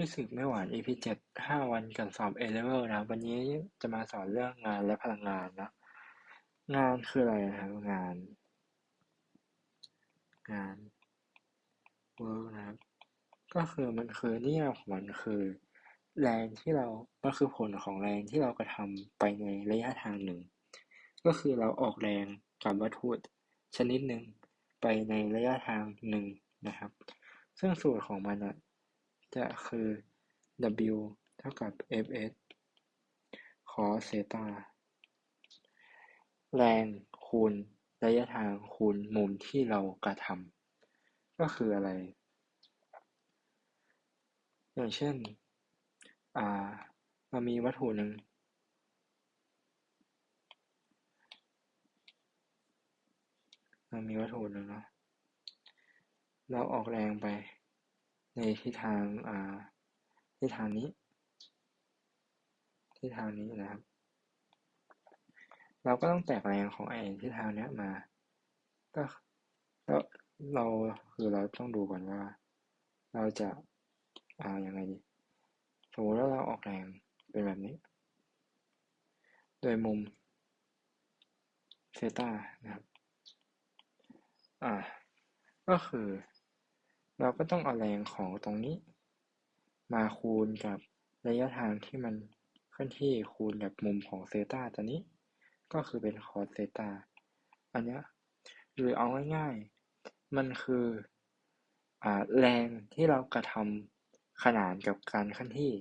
ฟิสิกส์ไม่หวาน EP 7 5 วันก่อนสอบ A-Level นะวันนี้จะมาสอนเรื่องงานและพลังงานนะงานคืออะไรนะครับงาน work นะครับก็คือมันคือนิยามของมันคือแรงที่เรามันคือผลของแรงที่เรากระทำไปในระยะทางหนึ่งก็คือเราออกแรงกับวัตถุชนิดหนึ่งไปในระยะทางหนึ่งนะครับซึ่งสูตรของมันจะคือ W เท่ากับ Fs cos เซตาแรงคูณระยะทางคูณมุมที่เรากระทำก็คืออะไรอย่างเช่นอ่าเรามีวัตถุหนึ่งเนาะเราออกแรงไปในทิศทางทิศทางนี้นะครับเราก็ต้องแตกแรงของไอ้ทิศทางเนี้ยมาก็แล้วเราเราต้องดูก่อนว่าเราจะยังไงดีสมมติว่าเราออกแรงเป็นแบบนี้โดยมุมเซตานะครับอ่าก็คือเราก็ต้องเอาแรงของตรงนี้มาคูณกับระยะทางที่มันเคลื่อนที่คูณกับมุมของเซตาตัวนี้ก็คือเป็นคอสเซตาอันเนี้ยหรือเอาง่ายๆมันคือแรงที่เรากระทำขนานกับการเคลื่อนที่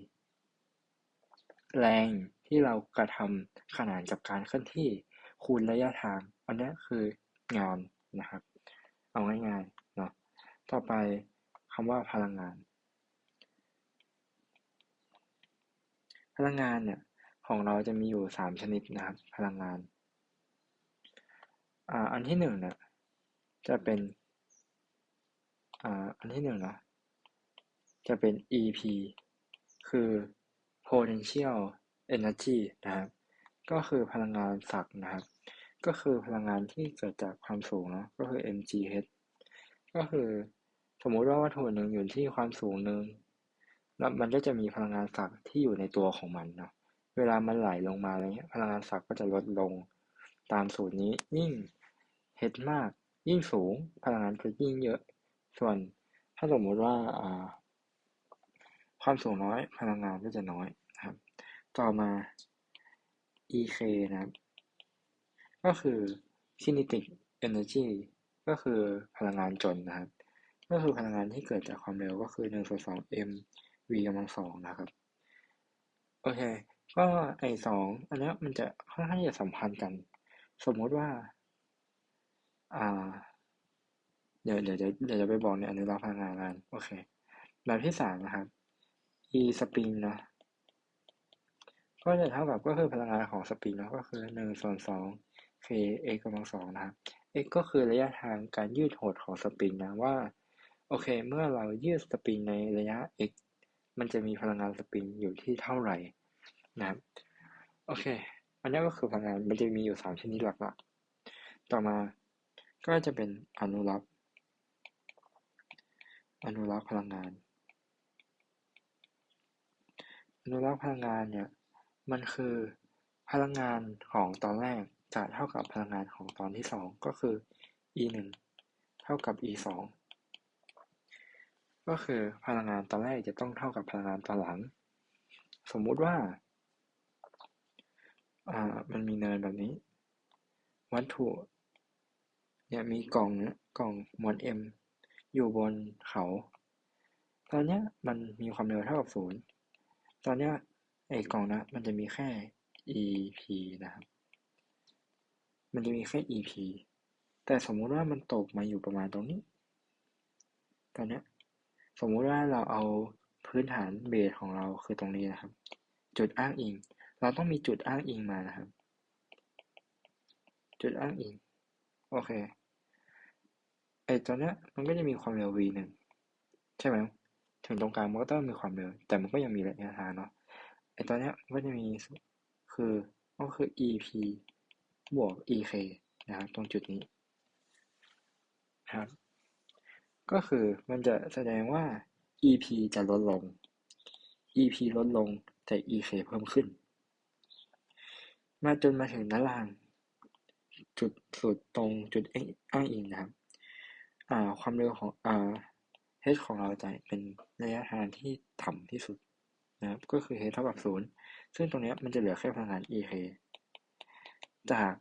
แรงที่เรากระทำขนานกับการเคลื่อนที่คูณระยะทางอันนี้คืองานนะครับเอาง่ายๆเนาะต่อไปคำว่าพลังงานเนี่ยของเราจะมีอยู่3 ชนิดนะครับพลังงานอันที่หนึ่งเนี่ยจะเป็นอันที่หนึ่งนะจะเป็น EP คือ potential energy นะครับก็คือพลังงานศักย์นะครับก็คือพลังงานที่เกิดจากความสูงเนาะก็คือ mgh ก็คือสมมุติว่าวัตถุหนึ่งอยู่ที่ความสูงหนึ่งแล้วมันก็จะมีพลังงานศักย์ที่อยู่ในตัวของมันเนาะเวลามันไหลลงมาอะไรเงี้ยพลังงานศักย์ก็จะลดลงตามสูตรนี้ยิ่ง h มากยิ่งสูงพลังงานจะยิ่งเยอะส่วนถ้าสมมุติว่าความสูงน้อยพลังงานก็จะน้อยนะครับต่อมา EK นะครับก็คือ kinetic energy ก็คือพลังงานจนนะครับก็คือพลังงานที่เกิดจากความเร็วก็คือ1/2 m v กำลังสองนะครับโอเคก็ไอ้สองอันนี้มันจะค่อนข้างจะสัมพันธ์กันสมมติว่าอ่าเดี๋ยวจะไปบอกในอนุรักษ์พลังงานกันโอเคแบบที่3นะครับ e spin นะก็จะเท่ากับก็คือพลังงานของสปริงเนาะก็คือ1/2 k x กำลังสองนะครับ x ก็คือระยะทางการยืดหดของสปริงนะว่าโอเคเมื่อเรายืดสปริงในระยะ x มันจะมีพลังงานสปริงอยู่ที่เท่าไหร่นะครับโอเคอันนี้ก็คือพลังงานมันจะมีอยู่3 ชนิดหลักๆต่อมาก็จะเป็นอนุรักษ์พลังงานเนี่ยมันคือพลังงานของตอนแรกจะเท่ากับพลังงานของตอนที่2ก็คือ e 1เท่ากับ e 2ก็คือพลังงานตอนแรกจะต้องเท่ากับพลังงานตอนหลังสมมุติว่ามันมีเนินแบบนี้วัตถุเนี่ยมีกล่องมวล m อยู่บนเขาตอนเนี้ยมันมีความเร็วเท่ากับ0ตอนเนี้ยไอ้กล่องนะมันจะมีแค่ EP นะครับมันจะมีแค่ EP แต่สมมุติว่ามันตกมาอยู่ประมาณตรงนี้ตอนเนี้ยสมมุติว่าเราเอาพื้นฐานเบสของเราคือตรงนี้นะครับจุดอ้างอิงเราต้องมีจุดอ้างอิงมานะครับจุดอ้างอิงโอเคไอ้ตัวเนี้ยมันก็จะมีความเร็ว v 1ใช่ไหมถึงตรงกลางมันก็ต้องมีความเร็วแต่มันก็ยังมีระยะทางเนาะไอ้ตัวเนี้ยมันก็จะมีคือก็คือ EP บวก EK นะครับตรงจุดนี้นะครับก็คือมันจะแสดงว่า EP จะลดลง EP ลดลงแต่ EK เพิ่มขึ้นจนมาถึงด้านล่างจุดสุดตรงจุดอ้างอิงนะครับความเร็วของh ของเราจะเป็นระยะทางที่ต่ำที่สุดนะครับก็คือ h เท่ากับ0ซึ่งตรงนี้มันจะเหลือแค่พลังงาน EK จาก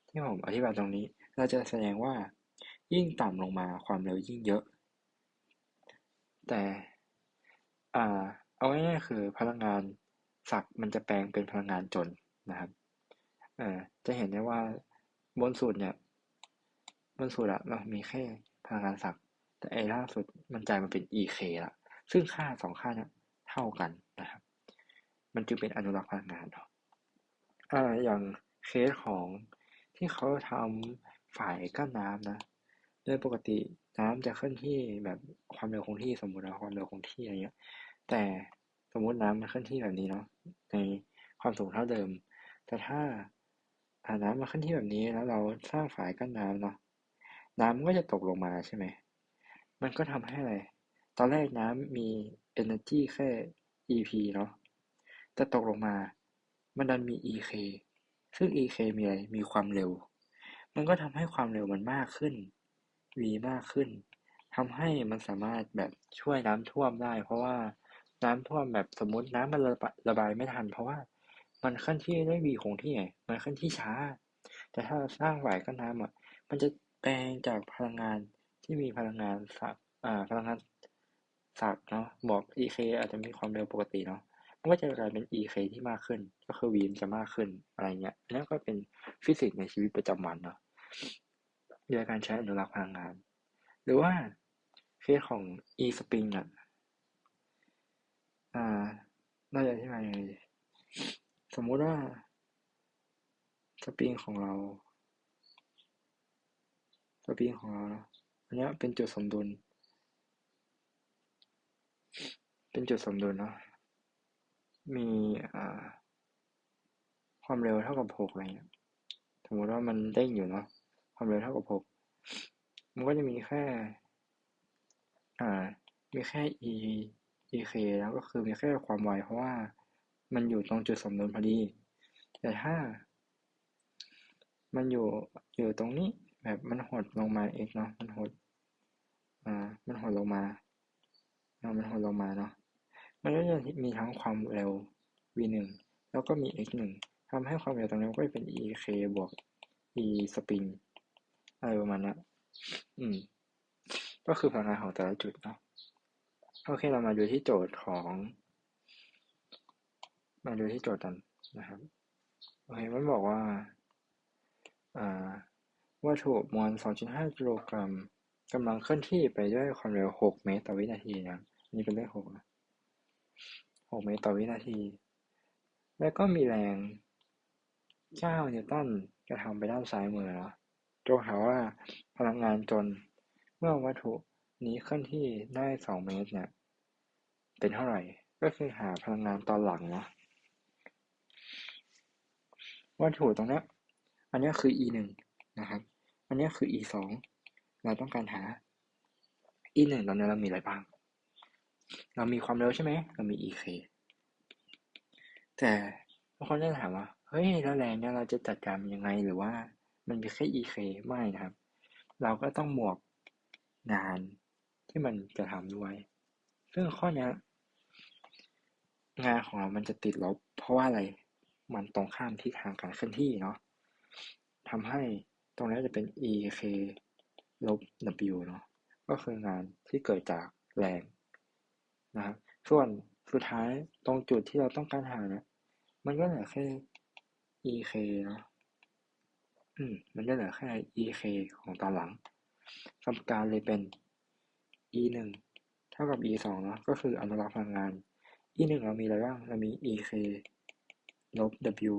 ที่ผมอธิบายตรงนี้เราจะแสดงว่ายิ่งต่ำลงมาความเร็วยิ่งเยอะแต่เอาง่ายๆคือพลังงานศักดิ์มันจะแปลงเป็นพลังงานจนนะครับจะเห็นได้ว่าบนสุดเนี่ยบนสุดเรามีแค่พลังงานศักดิ์แต่ไอ้ล่างสุดมันจ่ายมาเป็น EK ละซึ่งค่าสองค่าเนี่ยเท่ากันนะครับมันจึงเป็นอนุรักษ์พลังงานเนาะอย่างเคสของที่เขาทำฝ่ายกั้นน้ำนะโดยปกติน้ำจะเคลื่อนที่แบบความเร็วคงที่สมมติความเร็วคงที่อะไรเงี้ยแต่สมมติน้ำมันเคลื่อนที่แบบนี้เนาะในความสูงเท่าเดิมแต่ถ้าน้ำมันเคลื่อนที่แบบนี้แล้วเราสร้างฝ่ายกั้นน้ำเนาะน้ำมันก็จะตกลงมาใช่ไหมมันก็ทำให้อะไรตอนแรกน้ำมี energy แค่ EP เนาะแต่ตกลงมามันดันมี EK ซึ่ง EK มีอะไรมีความเร็วมันก็ทำให้ความเร็วมันมากขึ้น V มากขึ้นทำให้มันสามารถแบบช่วยน้ำท่วมได้เพราะว่าน้ำท่วมแบบสมมติน้ำมันระบายไม่ทันเพราะว่ามันเคลื่อนที่ด้วย V คงที่ไงมันเคลื่อนที่ช้าแต่ถ้าเราสร้างฝ่ายกั้นน้ำมันจะแปลงจากพลังงานที่มีพลังงานพลังงานศักย์เนาะบอก EK อาจจะมีความเร็วปกติเนาะมันก็จะกลายเป็น EK ที่มากขึ้นก็คือ V มันจะมากขึ้นอะไรเงี้ยอันนี้ก็เป็นฟิสิกส์ในชีวิตประจำวันเนาะโดยการใช้อนุรักษ์พลังงานหรือว่าเคสของ e-spring อ่าน่าจะอธิบายยังไงดีสมมุติว่าสปริงของเราเนาะอันนี้เป็นจุดสมดุลเนาะมีความเร็วเท่ากับ6อะไรเงี้ยสมมติว่ามันเด้งอยู่เนาะความเร็วเท่ากับ6มันก็จะมีแค่อ่ามีแค่ ek แล้วก็คือมีแค่ความไวเพราะว่ามันอยู่ตรงจุดสมดุลพอดีแต่ถ้ามันอยู่ตรงนี้แบบมันหดลงมา x เนาะมันหดลงมามันหดลงมาเนาะมันก็จะมีทั้งความเร็ว v1 แล้วก็มี x1 ทำให้ความเร็วตรงนี้ก็จะเป็น ek บวก e spring อะไรประมาณนี้อืมก็คือพลังงานของแต่ละจุดเนาะโอเคเรามาดูที่โจทย์กันนะครับโอเคมันบอกว่าอ่าวัตถุมวล 2.5 กิโลกรัมกำลังเคลื่อนที่ไปด้วยความเร็ว 6 เมตรต่อวินาทีนะนี่เป็นเลข6นะ6 เมตรต่อวินาทีแล้วก็มีแรง9 นิวตันกระทำไปด้านซ้ายมือเนาะจงหาว่าพลังงานจนเมื่อวัตถุนี้เคลื่อนที่ได้ 2 เมตรเนี่ยเป็นเท่าไหร่ก็คือหาพลังงานตอนหลังเนาะวัตถุตรงนี้อันนี้คือ e1 นะครับอันนี้คือ e2 เราต้องการหา e1 ตอนนี้เรามีอะไรบ้างเรามีความเร็วใช่ไหมเรามี ek แต่บางคนจะถามว่าเฮ้ยแล้วแรงเนี่ยเราจะจัดการมันยังไงหรือว่ามันมีแค่ ek ไม่นะครับเราก็ต้องบวกงานที่มันจะทำด้วยซึ่งข้อเนี้ยงานของเรามันจะติดลบเพราะว่าอะไรมันตรงข้ามทิศทางการเคลื่อนที่เนาะทำให้ตรงนี้จะเป็น ek ลบ w เนาะก็คืองานที่เกิดจากแรงนะครับส่วนสุดท้ายตรงจุดที่เราต้องการหาเนี่ยมันก็เหลือแค่ ek เนาะมันก็เหลือแค่ ek ของตอนหลังสมการเลยเป็น e1 เท่ากับ e2 เนาะก็คืออนุรักษ์พลังงาน e1 เรามีอะไรบ้างเรามี ek ลบ w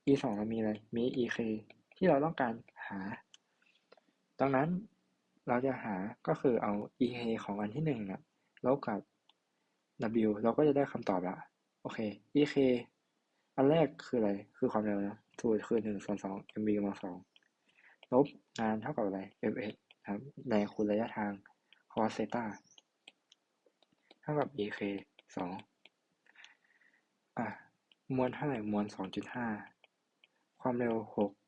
e2 เรามีอะไรมี ek ที่เราต้องการหาดังนั้นเราจะหาก็คือเอา ek ของอันที่หนึ่งนะลบกับ w เราก็จะได้คำตอบละโอเค ek อันแรกคืออะไรคือความเร็วนะสูตรคือ1/2 mv กำลังสองลบงานเท่ากับอะไร fx ครับแรงคูณระยะทาง cos เซต้าเท่ากับ ek 2 มวลเท่าไหร่มวล 2.5 ความเร็ว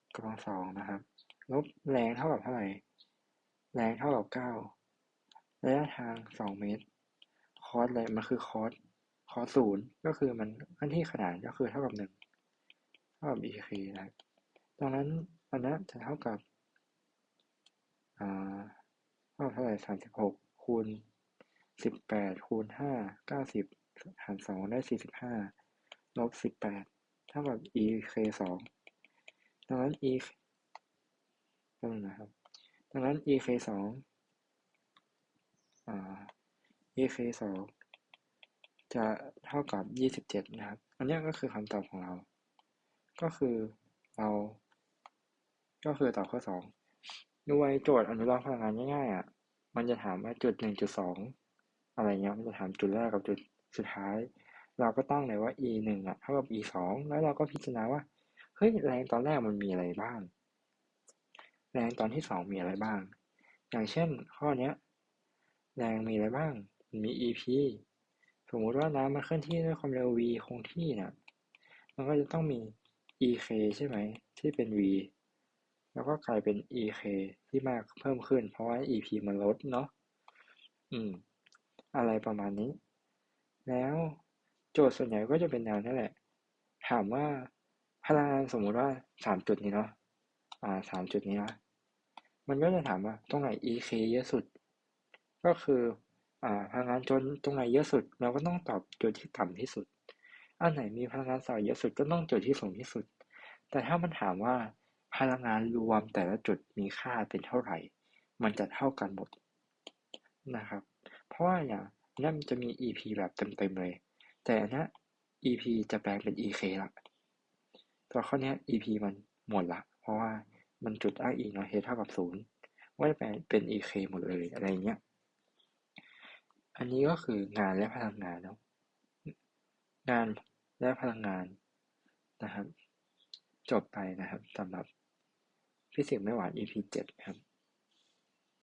6^2นะครับลบแรงเท่ากับเท่าไหร่แรงเท่ากับ9ระยะทาง2 เมตรคอสอะไรมันคือคอส0ก็คือมันอันที่ขนานก็คือเท่ากับ1เท่ากับ EK นะครับดังนั้นอันนั้นจะเท่ากับอ่าเท่าไหร่36คูณ18คูณ5 90หาร2ได้45ลบ18เท่ากับ EK 2ดังนั้น E ก็นะครับดังนั้น EK 2อ่า EK 2จะเท่ากับ27นะครับอันนี้ก็คือคำตอบของเราก็คือเราก็คือตอบข้อ2ด้วยโจทย์อนุโลมพลังงานง่ายๆอ่ะมันจะถามว่าจุด1.2อะไรเงี้ยมันจะถามจุดแรกกับจุดสุดท้ายเราก็ตั้งเลยว่า e 1อ่ะเท่ากับ e 2แล้วเราก็พิจารณาว่าเฮ้ยแรงตอนแรกมันมีอะไรบ้างแรงตอนที่2มีอะไรบ้างอย่างเช่นข้อเนี้ยแรงมีอะไรบ้างมันมี EP สมมุติว่าน้ำมันเคลื่อนที่ด้วยความเร็ว v คงที่เนี่ยมันก็จะต้องมี EK ใช่ไหมที่เป็น v แล้วก็กลายเป็น EK ที่มากเพิ่มขึ้นเพราะว่า EP มันลดเนาะอืมอะไรประมาณนี้แล้วโจทย์ส่วนใหญ่ก็จะเป็นแนวนี้แหละถามว่าพลังงานสมมุติว่า3 จุดนี้เนาะ3 จุดนี้นะมันก็จะถามว่าตรงไหน EK เยอะสุดก็คือพลังงานจนตรงไหนเยอะสุดเราก็ต้องตอบจุดที่ต่ำที่สุดอันไหนมีพลังงานสายเยอะสุดก็ต้องจุดที่สูงที่สุดแต่ถ้ามันถามว่าพลังงานรวมแต่ละจุดมีค่าเป็นเท่าไหร่มันจะเท่ากันหมดนะครับเพราะว่าอย่างนั้นมันจะมี EP แบบเต็มๆเลยแต่อันนี้ EP จะแปลงเป็น EK ละตัวข้อนี้ EP มันหมดละเพราะว่ามันจุดอ้างอิงเนาะ h เท่ากับ0ว่าจะแปลงเป็น EK หมดเลยอะไรเงี้ยอันนี้ก็คืองานและพลังงานเนาะงานและพลังงานนะครับจบไปนะครับสำหรับฟิสิกส์ไม่หวาน EP 7ครับ